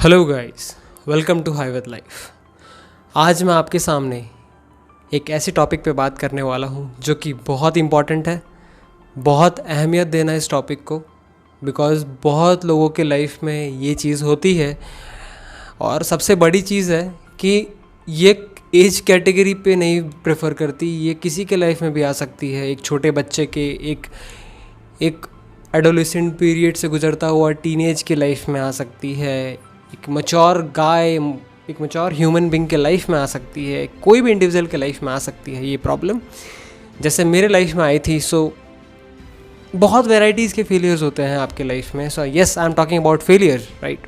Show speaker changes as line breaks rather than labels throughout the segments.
Hello guys, welcome to high with life. आज मैं आपके सामने एक ऐसे टॉपिक पे बात करने वाला हूँ जो कि बहुत इम्पॉर्टेंट है। बहुत अहमियत देना इस टॉपिक को, बिकॉज़ बहुत लोगों के लाइफ में ये चीज़ होती है। और सबसे बड़ी चीज़ है कि ये एज कैटेगरी पे नहीं प्रेफर करती, ये किसी के लाइफ में भी आ सकती है। एक छोटे बच्चे के, एक एडोलेसेंट पीरियड से गुजरता हुआ टीनेज के लाइफ में आ सकती है, एक मैच्योर गाय, एक मैच्योर ह्यूमन बीइंग के लाइफ में आ सकती है, कोई भी इंडिविजुअल के लाइफ में आ सकती है ये प्रॉब्लम। जैसे मेरे लाइफ में आई थी। सो बहुत वेराइटीज़ के फेलियर्स होते हैं आपके लाइफ में। So yes, I am talking about failure, right.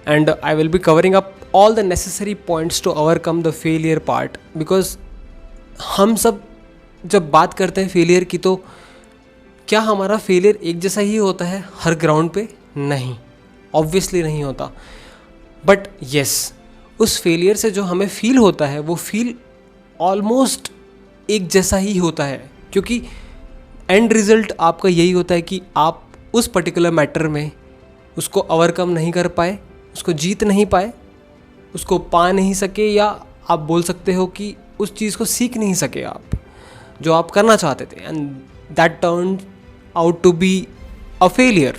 And I will be covering up all the necessary points to overcome the failure part, because हम सब जब बात करते हैं फेलियर की, तो क्या हमारा फेलियर एक जैसा ही होता है हर ग्राउंड पे? नहीं, ऑब्वियसली नहीं होता। बट येस, उस फेलियर से जो हमें फील होता है वो फील ऑलमोस्ट एक जैसा ही होता है, क्योंकि एंड रिजल्ट आपका यही होता है कि आप उस पर्टिकुलर मैटर में उसको ओवरकम नहीं कर पाए, उसको जीत नहीं पाए, उसको पा नहीं सके, या आप बोल सकते हो कि उस चीज़ को सीख नहीं सके आप जो आप करना चाहते थे। And that turn out to be a failure.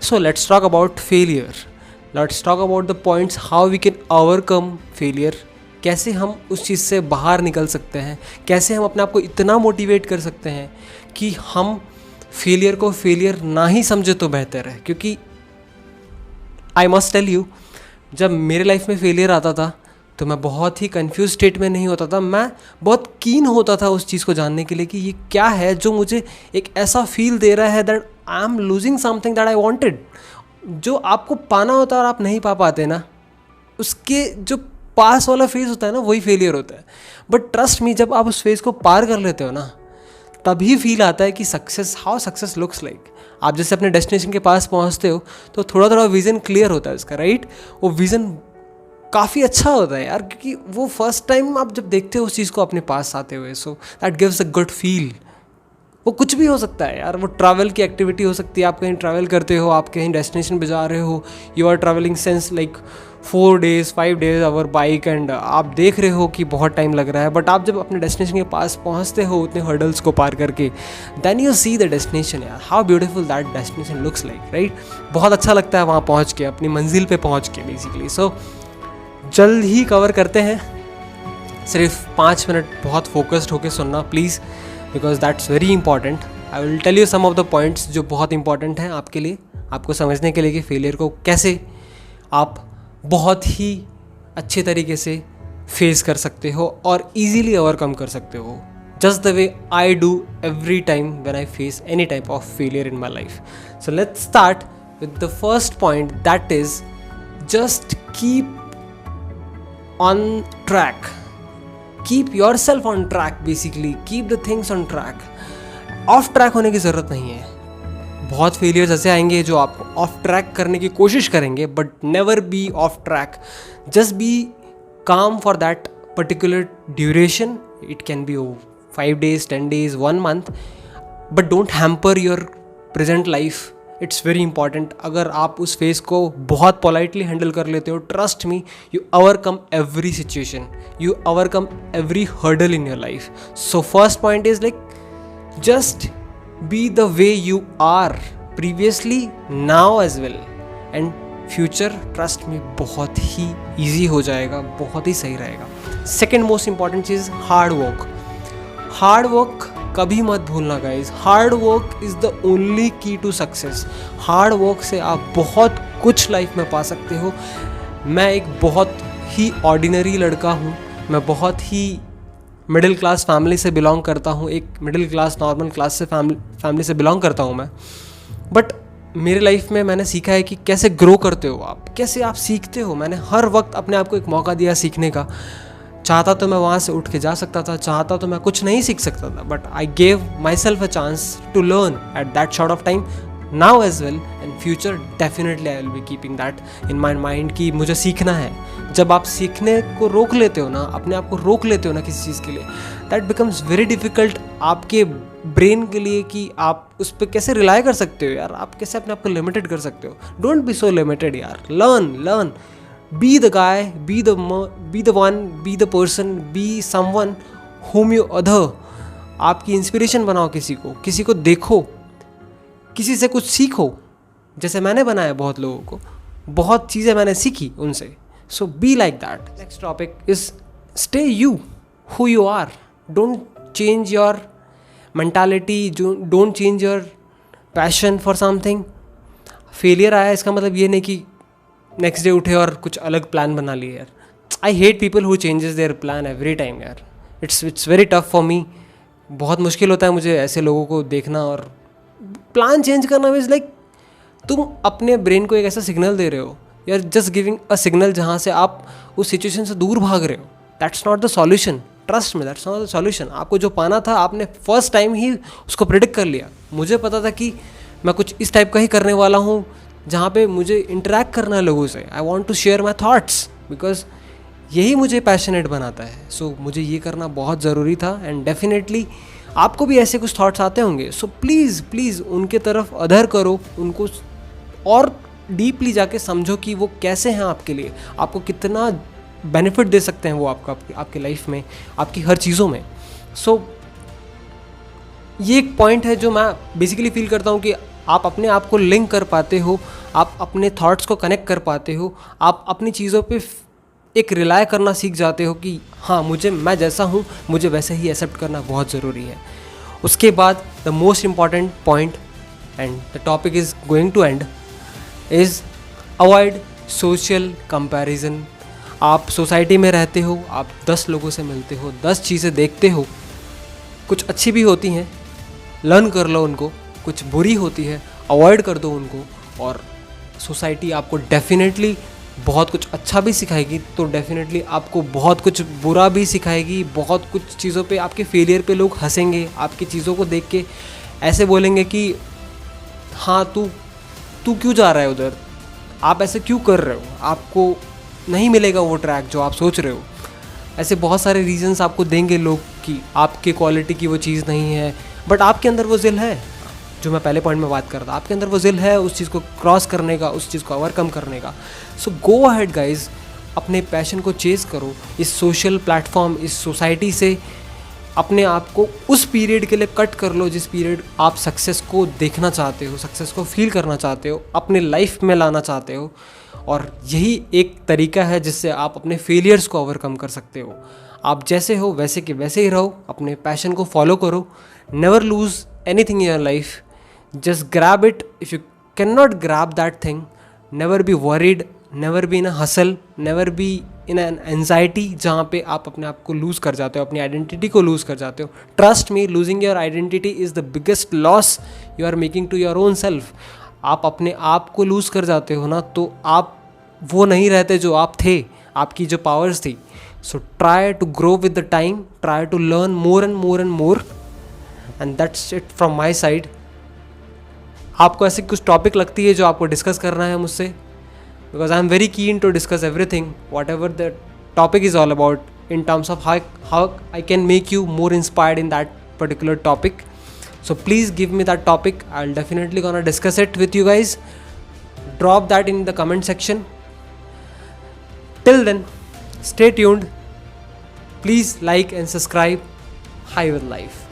So let's talk about failure. Let's talk about the points how we can overcome failure. कैसे हम उस चीज़ से बाहर निकल सकते हैं, कैसे हम अपने आप को इतना मोटिवेट कर सकते हैं कि हम फेलियर को फेलियर ना ही समझे तो बेहतर है। क्योंकि आई मस्ट टेल यू, जब मेरे लाइफ में फेलियर आता था तो मैं बहुत ही कंफ्यूज स्टेट में नहीं होता था। मैं बहुत कीन होता था उस चीज़ को जानने के लिए कि ये क्या है जो मुझे एक ऐसा फील दे रहा है that I am losing something that I wanted. जो आपको पाना होता है और आप नहीं पा पाते ना, उसके जो पास वाला फेज़ होता है ना, वही फेलियर होता है। बट ट्रस्ट मी, जब आप उस फेज़ को पार कर लेते हो ना, तभी फील आता है कि success, how success looks like. आप जैसे अपने डेस्टिनेशन के पास पहुँचते हो तो थोड़ा थोड़ा विज़न क्लियर होता है उसका, राइट। वो विज़न काफ़ी अच्छा होता है यार, क्योंकि वो फर्स्ट टाइम आप जब देखते हो उस चीज़ को अपने पास आते हुए, so that gives a good feel. वो कुछ भी हो सकता है यार, वो ट्रैवल की एक्टिविटी हो सकती है, आप कहीं ट्रैवल करते हो, आप कहीं डेस्टिनेशन पे जा रहे हो, you are travelling since like 4 days 5 days our bike, and आप देख रहे हो कि बहुत टाइम लग रहा है। बट आप जब अपने डेस्टिनेशन के पास पहुँचते हो उतने हर्डल्स को पार करके, then you see the destination, यार how beautiful that destination looks like, right. बहुत अच्छा लगता है वहाँ पहुँच के, अपनी मंजिल पे पहुँच के बेसिकली। सो जल्द ही कवर करते हैं, सिर्फ 5 मिनट बहुत फोकस्ड होके सुनना please, because that's very important. I will tell you some of the points जो बहुत इंपॉर्टेंट हैं आपके लिए, आपको समझने के लिए कि फेलियर को कैसे आप बहुत ही अच्छे तरीके से फेस कर सकते हो और ईजीली ओवरकम कर सकते हो, just the way I do every time when I face any type of failure in my life. So let's start with the first point, that is just keep on track. Keep yourself on track, basically. Keep the things on track. Off track होने की ज़रूरत नहीं है। बहुत failures ऐसे आएंगे जो आपको ऑफ ट्रैक करने की कोशिश करेंगे, but never be off track. Just be calm for that particular duration. It can be 5 days 10 days 1 month, but don't hamper your present life. It's very important. अगर आप उस फेज़ को बहुत पोलाइटली हैंडल कर लेते हो, trust me, you overcome every situation, you overcome every hurdle in your life. So first point is like just be the way you are previously, now as well, and future trust me बहुत ही easy हो जाएगा, बहुत ही सही रहेगा। Second most important चीज़, hard work. Hard work कभी मत भूलना guys. Hard work is the only key to success. Hard work से आप बहुत कुछ लाइफ में पा सकते हो। मैं एक बहुत ही ऑर्डिनरी लड़का हूँ, मैं बहुत ही मिडिल क्लास फैमिली से बिलोंग करता हूँ, एक मिडिल क्लास नॉर्मल क्लास से फैमिली से बिलोंग करता हूँ मैं। बट मेरे लाइफ में मैंने सीखा है कि कैसे ग्रो करते हो आप, कैसे आप सीखते हो। मैंने हर वक्त अपने आप को एक मौका दिया सीखने का। चाहता तो मैं वहाँ से उठ के जा सकता था, चाहता तो मैं कुछ नहीं सीख सकता था, but I gave myself a chance to learn at that short of time, now as well, and future definitely I will be keeping that in my mind कि मुझे सीखना है। जब आप सीखने को रोक लेते हो ना, अपने आप को रोक लेते हो ना किसी चीज़ के लिए, दैट बिकम्स वेरी डिफिकल्ट आपके ब्रेन के लिए कि आप उस पर कैसे रिलाई कर सकते हो यार, आप कैसे अपने आप को लिमिटेड कर सकते हो। डोंट बी सो लिमिटेड यार, learn, be the guy, be the one, be the person, be someone whom you other। आपकी इंस्पिरेशन बनाओ किसी को देखो, किसी से कुछ सीखो, जैसे मैंने बनाया बहुत लोगों को, बहुत चीज़ें मैंने सीखी उनसे। So be like that. Next topic is stay you who you are. Don't change your mentality, don't change your passion for something. Failure आया इसका मतलब ये नहीं कि नेक्स्ट डे उठे और कुछ अलग प्लान बना लिए यार। I hate people who changes their plan every time यार। It's very tough for me. बहुत मुश्किल होता है मुझे ऐसे लोगों को देखना और प्लान चेंज करना। इज़ लाइक तुम अपने ब्रेन को एक ऐसा सिग्नल दे रहे हो, you are just giving a signal जहाँ से आप उस सिचुएशन से दूर भाग रहे हो। That's not the solution, trust में, दैट्स नॉट द सॉल्यूशन। आपको जो पाना था आपने फर्स्ट टाइम ही उसको प्रिडिक्ट कर लिया। मुझे पता था कि मैं कुछ इस टाइप का ही करने वाला हूँ जहाँ पे मुझे इंटरेक्ट करना है लोगों से। I want to share my thoughts because यही मुझे पैशनेट बनाता है। सो मुझे ये करना बहुत ज़रूरी था एंड डेफिनेटली आपको भी ऐसे कुछ थॉट्स आते होंगे। सो प्लीज़ उनके तरफ अधर करो, उनको और डीपली जाके समझो कि वो कैसे हैं आपके लिए, आपको कितना बेनिफिट दे सकते हैं वो आपकी लाइफ में, आपकी हर चीज़ों में। सो ये एक पॉइंट है जो मैं बेसिकली फील करता हूँ कि आप अपने आप को लिंक कर पाते हो, आप अपने थॉट्स को कनेक्ट कर पाते हो, आप अपनी चीज़ों पे एक रिलाय करना सीख जाते हो कि हाँ मैं जैसा हूँ मुझे वैसे ही एक्सेप्ट करना बहुत ज़रूरी है। उसके बाद the most important point and the topic is going to end is avoid social comparison. आप सोसाइटी में रहते हो, आप 10 लोगों से मिलते हो, 10 चीज़ें देखते हो, कुछ अच्छी भी होती हैं, लर्न कर लो उनको, कुछ बुरी होती है अवॉइड कर दो उनको। और सोसाइटी आपको डेफिनेटली बहुत कुछ अच्छा भी सिखाएगी तो डेफिनेटली आपको बहुत कुछ बुरा भी सिखाएगी। बहुत कुछ चीज़ों पे, आपके फेलियर पे लोग हंसेंगे, आपकी चीज़ों को देख के ऐसे बोलेंगे कि हाँ तू क्यों जा रहा है उधर, आप ऐसे क्यों कर रहे हो, आपको नहीं मिलेगा वो ट्रैक जो आप सोच रहे हो। ऐसे बहुत सारे रीजंस आपको देंगे लोग कि आपके क्वालिटी की वो चीज़ नहीं है, बट आपके अंदर वो ज़िल है जो मैं पहले पॉइंट में बात कर रहा था। आपके अंदर वो ज़िल है उस चीज़ को क्रॉस करने का, उस चीज़ को ओवरकम करने का। सो गो अहेड गाइज, अपने पैशन को चेज़ करो। इस सोशल प्लेटफॉर्म, इस सोसाइटी से अपने आप को उस पीरियड के लिए कट कर लो जिस पीरियड आप सक्सेस को देखना चाहते हो, सक्सेस को फील करना चाहते हो, अपने लाइफ में लाना चाहते हो। और यही एक तरीका है जिससे आप अपने फेलियर्स को ओवरकम कर सकते हो। आप जैसे हो वैसे के वैसे ही रहो, अपने पैशन को फॉलो करो, never lose anything in your life, just grab it. If you cannot grab that thing, never be worried, never be in a hustle, never be in an anxiety जहाँ पे आप अपने आप को लूज़ कर जाते हो, अपनी आइडेंटिटी को लूज़ कर जाते हो। Trust me, losing your identity is the biggest loss you are making to your own self. आप अपने आप को लूज़ कर जाते हो ना तो आप वो नहीं रहते जो आप थे, आपकी जो पावर्स थी। So try to grow with the time, try to learn more and more and more, and that's it from my side. आपको ऐसी कुछ टॉपिक लगती है जो आपको डिस्कस करना है मुझसे, because I am very keen to discuss everything whatever the topic is all about in terms of how I can make you more inspired in that particular topic. So please give me that topic. I'll definitely gonna discuss it with you guys. Drop that in the comment section. Till then, stay tuned. Please like and subscribe. High with Life.